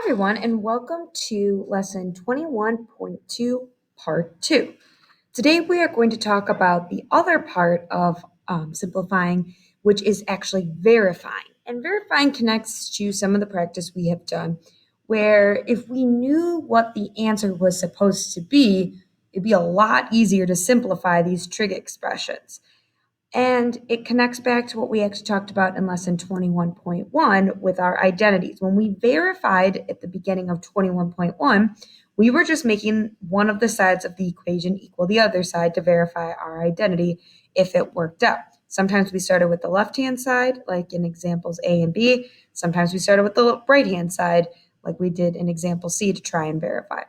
everyone, and welcome to lesson 21.2, part 2. Today we are going to talk about the other part of simplifying, which is actually verifying. And verifying connects to some of the practice we have done, where if we knew what the answer was supposed to be, it'd be a lot easier to simplify these trig expressions. And it connects back to what we actually talked about in lesson 21.1 with our identities. When we verified at the beginning of 21.1, we were just making one of the sides of the equation equal the other side to verify our identity if it worked out. Sometimes we started with the left-hand side, like in examples A and B. Sometimes we started with the right-hand side, like we did in example C, to try and verify.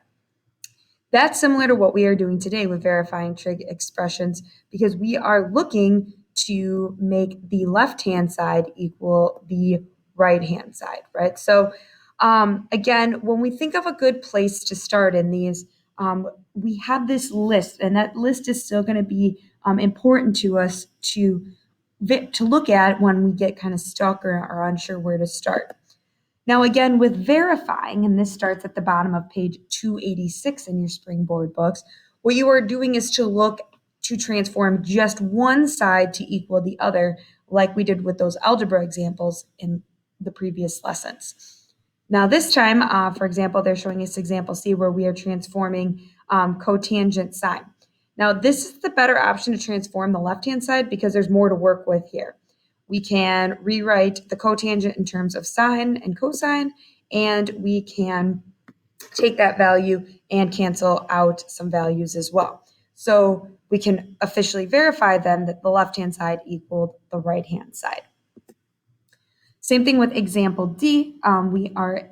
That's similar to what we are doing today with verifying trig expressions, because we are looking to make the left-hand side equal the right-hand side, right? So again, when we think of a good place to start in these, we have this list, and that list is still going to be important to us to look at when we get kind of stuck or are unsure where to start. Now, again, with verifying, and this starts at the bottom of page 286 in your Springboard books, what you are doing is to look to transform just one side to equal the other, like we did with those algebra examples in the previous lessons. Now, this time, for example, they're showing us example C where we are transforming cotangent sine. Now, this is the better option to transform the left-hand side because there's more to work with here. We can rewrite the cotangent in terms of sine and cosine, and we can take that value and cancel out some values as well. So we can officially verify then that the left-hand side equaled the right-hand side. Same thing with example D. We are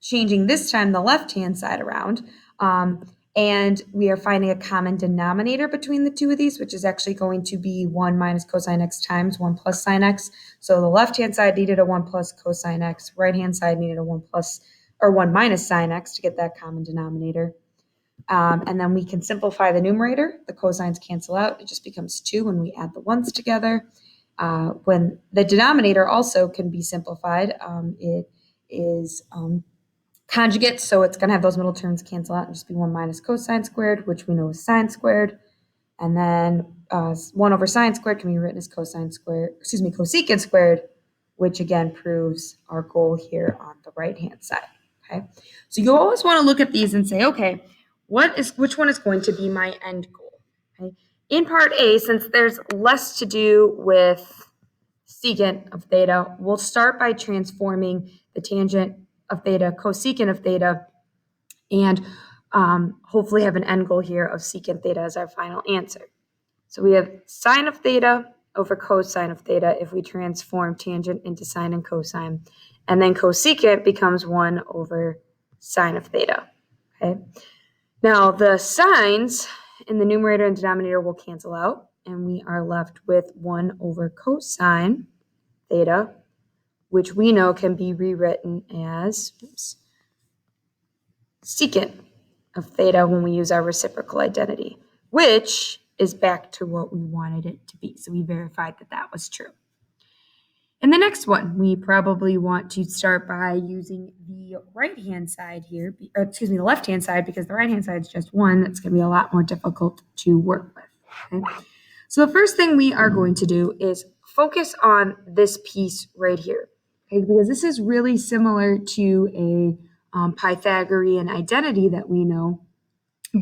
changing this time the left-hand side around. And we are finding a common denominator between the two of these, which is actually going to be 1 minus cosine x times 1 plus sine x. So the left-hand side needed a 1 plus cosine x. Right-hand side needed a 1 plus or 1 minus sine x to get that common denominator. And then we can simplify the numerator. The cosines cancel out. It just becomes 2 when we add the ones together. When the denominator also can be simplified, it is conjugate, so it's going to have those middle terms cancel out and just be 1 minus cosine squared, which we know is sine squared. And then 1 over sine squared can be written as cosecant squared, which again proves our goal here on the right-hand side. Okay, so you always want to look at these and say, okay, which one is going to be my end goal? Okay, in part A, since there's less to do with secant of theta, we'll start by transforming the tangent of theta, cosecant of theta, and hopefully have an end goal here of secant theta as our final answer. So we have sine of theta over cosine of theta if we transform tangent into sine and cosine, and then cosecant becomes 1 over sine of theta. Okay. Now the sines in the numerator and denominator will cancel out, and we are left with 1 over cosine theta, which we know can be rewritten as secant of theta when we use our reciprocal identity, which is back to what we wanted it to be. So we verified that that was true. In the next one, we probably want to start by using the right-hand side here, or excuse me, the left-hand side, because the right-hand side is just 1. That's going to be a lot more difficult to work with. Okay? So the first thing we are going to do is focus on this piece right here, okay? Because this is really similar to a Pythagorean identity that we know,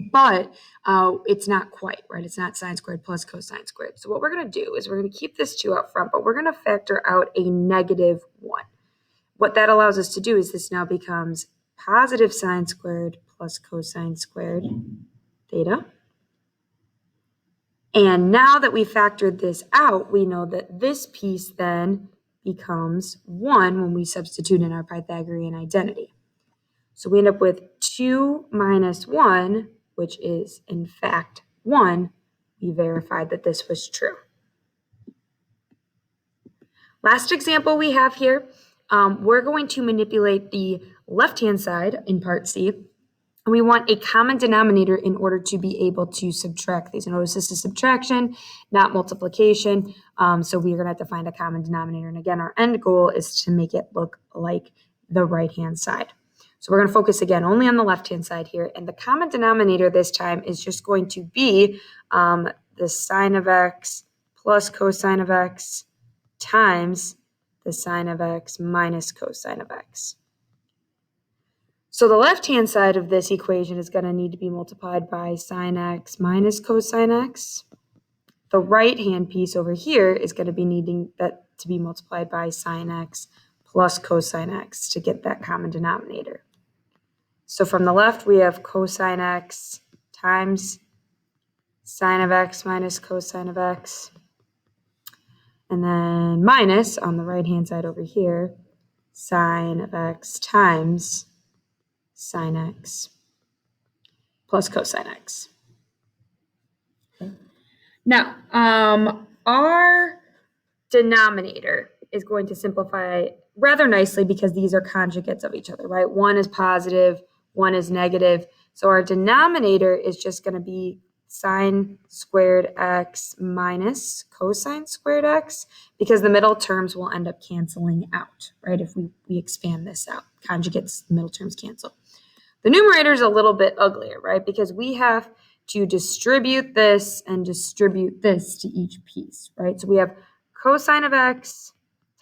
but it's not quite, right? It's not sine squared plus cosine squared. So what we're going to do is we're going to keep this 2 up front, but we're going to factor out a negative 1. What that allows us to do is this now becomes positive sine squared plus cosine squared theta. And now that we factored this out, we know that this piece then becomes 1 when we substitute in our Pythagorean identity. So we end up with 2 minus 1, which is in fact 1. We verified that this was true. Last example we have here, we're going to manipulate the left-hand side in part C. And we want a common denominator in order to be able to subtract these. Notice this is subtraction, not multiplication. So we're going to have to find a common denominator. And again, our end goal is to make it look like the right-hand side. So we're going to focus again only on the left-hand side here. And the common denominator this time is just going to be the sine of x plus cosine of x times the sine of x minus cosine of x. So the left-hand side of this equation is going to need to be multiplied by sine x minus cosine x. The right-hand piece over here is going to be needing that to be multiplied by sine x plus cosine x to get that common denominator. So from the left, we have cosine x times sine of x minus cosine of x. And then minus, on the right-hand side over here, sine of x times sine x plus cosine x. Okay. Now, our denominator is going to simplify rather nicely because these are conjugates of each other, right? One is positive, one is negative. So our denominator is just going to be sine squared x minus cosine squared x because the middle terms will end up canceling out, right? If we expand this out, conjugates, middle terms cancel. The numerator is a little bit uglier, right? Because we have to distribute this and distribute this to each piece, right? So we have cosine of x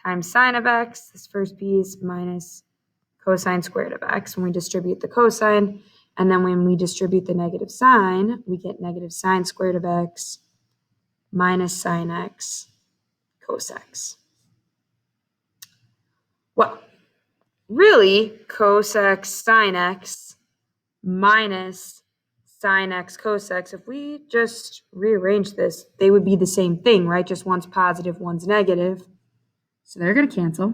times sine of x, this first piece, minus cosine squared of x when we distribute the cosine. And then when we distribute the negative sign, we get negative sine squared of x minus sine x cos x. Well, really, cos x sine x minus sine x cos x, if we just rearrange this, they would be the same thing, right? Just one's positive, one's negative. So they're going to cancel.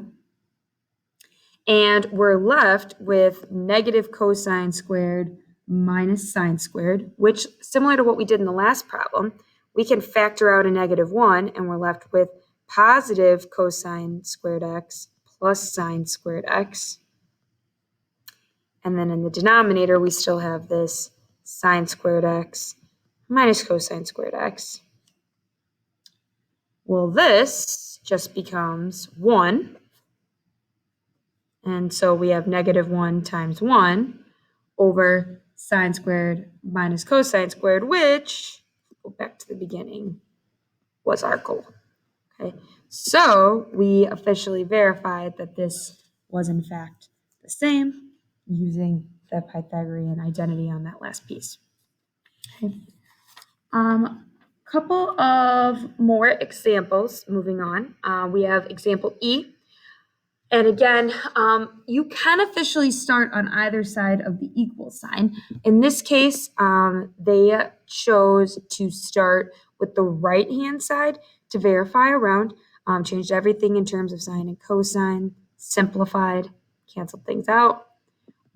And we're left with negative cosine squared minus sine squared, which, similar to what we did in the last problem, we can factor out a -1, and we're left with positive cosine squared x plus sine squared x. And then in the denominator, we still have this sine squared x minus cosine squared x. Well, this just becomes 1. And so we have -1 times 1 over sine squared minus cosine squared, which, go back to the beginning, was our goal. Okay, so we officially verified that this was in fact the same using the Pythagorean identity on that last piece. Okay. Couple of more examples. Moving on, we have example E. And again, you can officially start on either side of the equal sign. In this case, they chose to start with the right-hand side to verify around, changed everything in terms of sine and cosine, simplified, canceled things out,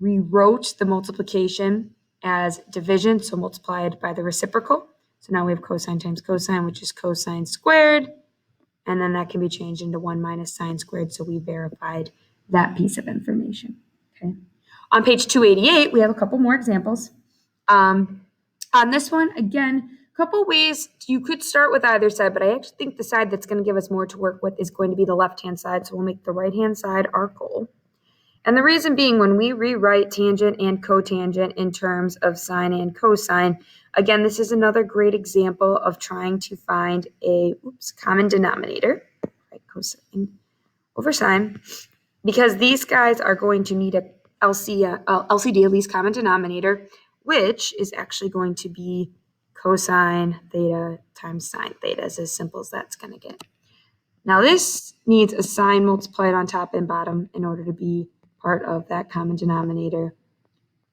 rewrote the multiplication as division, so multiplied by the reciprocal. So now we have cosine times cosine, which is cosine squared. And then that can be changed into 1 minus sine squared. So we verified that piece of information. Okay. On page 288, we have a couple more examples. On this one, again, a couple ways you could start with either side, but I actually think the side that's going to give us more to work with is going to be the left-hand side. So we'll make the right-hand side our goal. And the reason being, when we rewrite tangent and cotangent in terms of sine and cosine, again, this is another great example of trying to find a common denominator, right? Cosine over sine, because these guys are going to need a LCD, least common denominator, which is actually going to be cosine theta times sine theta. It's as simple as that's going to get. Now this needs a sign multiplied on top and bottom in order to be part of that common denominator.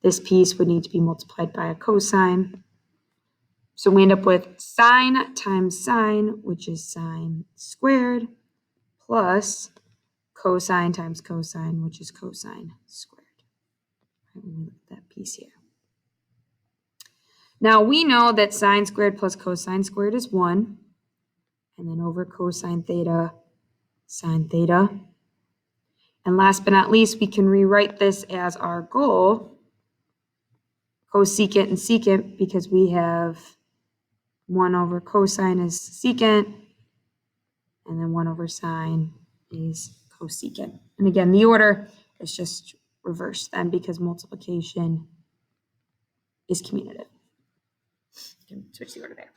This piece would need to be multiplied by a cosine. So we end up with sine times sine, which is sine squared, plus cosine times cosine, which is cosine squared. Right, when we look at that piece here. Now we know that sine squared plus cosine squared is 1. And then over cosine theta, sine theta. And last but not least, we can rewrite this as our goal, cosecant and secant, because we have 1 over cosine is secant, and then 1 over sine is cosecant. And again, the order It's just reversed then because multiplication is commutative. You can switch the order there.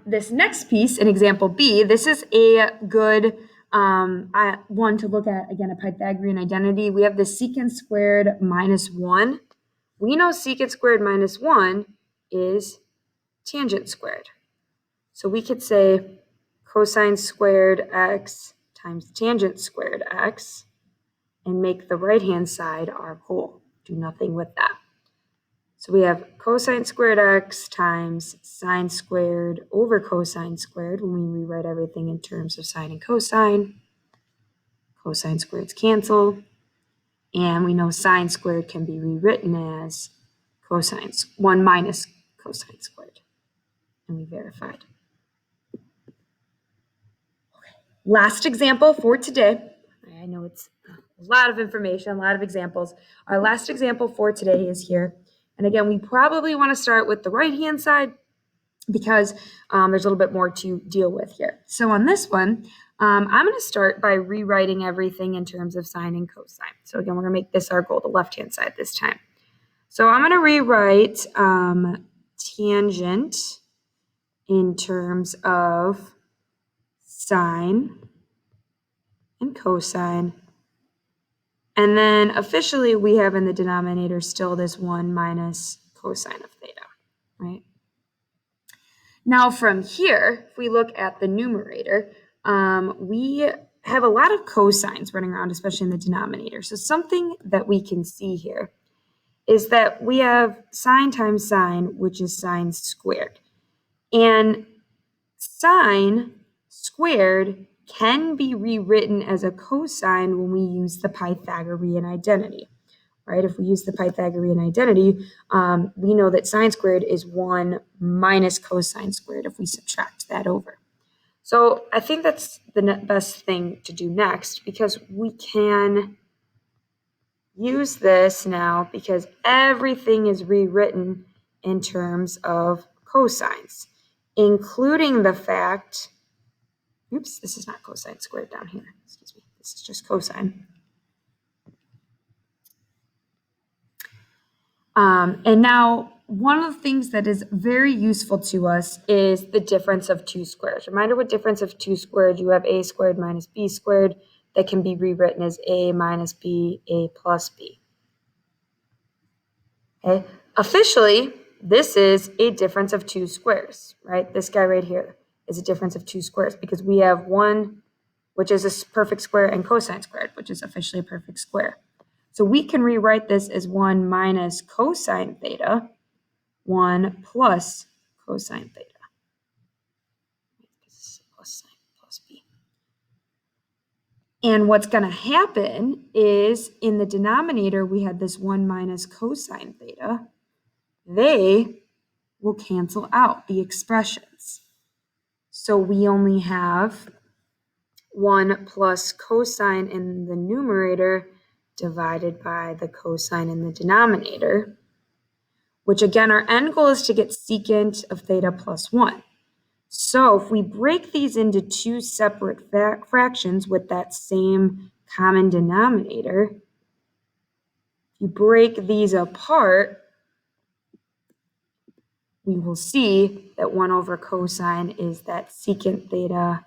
This next piece, in example B, this is a good one to look at, again, a Pythagorean identity. We have the secant squared minus 1. We know secant squared minus 1 is tangent squared. So we could say cosine squared x times tangent squared x and make the right-hand side our whole. Do nothing with that. So we have cosine squared x times sine squared over cosine squared when we rewrite everything in terms of sine and cosine. Cosine squareds cancel. And we know sine squared can be rewritten as 1 minus cosine squared. And we verified. Okay. Last example for today. I know it's a lot of information, a lot of examples. Our last example for today is here. And again, we probably want to start with the right-hand side because there's a little bit more to deal with here. So on this one, I'm going to start by rewriting everything in terms of sine and cosine. So again, we're going to make this our goal, the left-hand side this time. So I'm going to rewrite tangent in terms of sine and cosine. And then officially we have in the denominator still this 1 minus cosine of theta, right? Now from here, if we look at the numerator, we have a lot of cosines running around, especially in the denominator. So something that we can see here is that we have sine times sine, which is sine squared. And sine squared can be rewritten as a cosine when we use the Pythagorean identity, right? If we use the Pythagorean identity, we know that sine squared is 1 minus cosine squared if we subtract that over. So I think that's the best thing to do next because we can use this now because everything is rewritten in terms of cosines, including the fact, oops, this is not cosine squared down here. Excuse me. This is just cosine. And now one of the things that is very useful to us is the difference of two squares. Reminder what difference of two squared, you have a squared minus b squared that can be rewritten as a minus b, a plus b. Okay, officially, this is a difference of two squares, right? This guy right here is a difference of two squares because we have one, which is a perfect square, and cosine squared, which is officially a perfect square. So we can rewrite this as 1 minus cosine theta, 1 plus cosine theta. Plus sine plus b. And what's going to happen is in the denominator, we had this 1 minus cosine theta. They will cancel out the expressions. So we only have 1 plus cosine in the numerator divided by the cosine in the denominator, which again, our end goal is to get secant of theta plus 1. So if we break these into two separate fractions with that same common denominator, if you break these apart, we will see that 1 over cosine is that secant theta,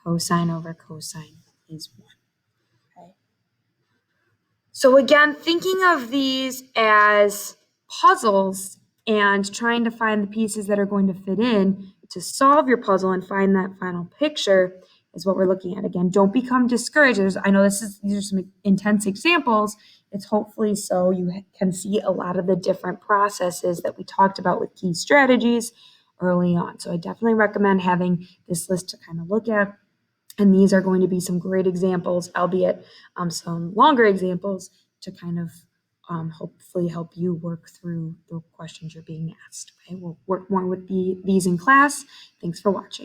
cosine over cosine is 1. Okay. So again, thinking of these as puzzles and trying to find the pieces that are going to fit in to solve your puzzle and find that final picture is what we're looking at. Again, don't become discouraged. I know these are some intense examples. It's hopefully so you can see a lot of the different processes that we talked about with key strategies early on. So I definitely recommend having this list to kind of look at. And these are going to be some great examples, albeit some longer examples to kind of hopefully help you work through the questions you're being asked. Okay, we'll work more with these in class. Thanks for watching.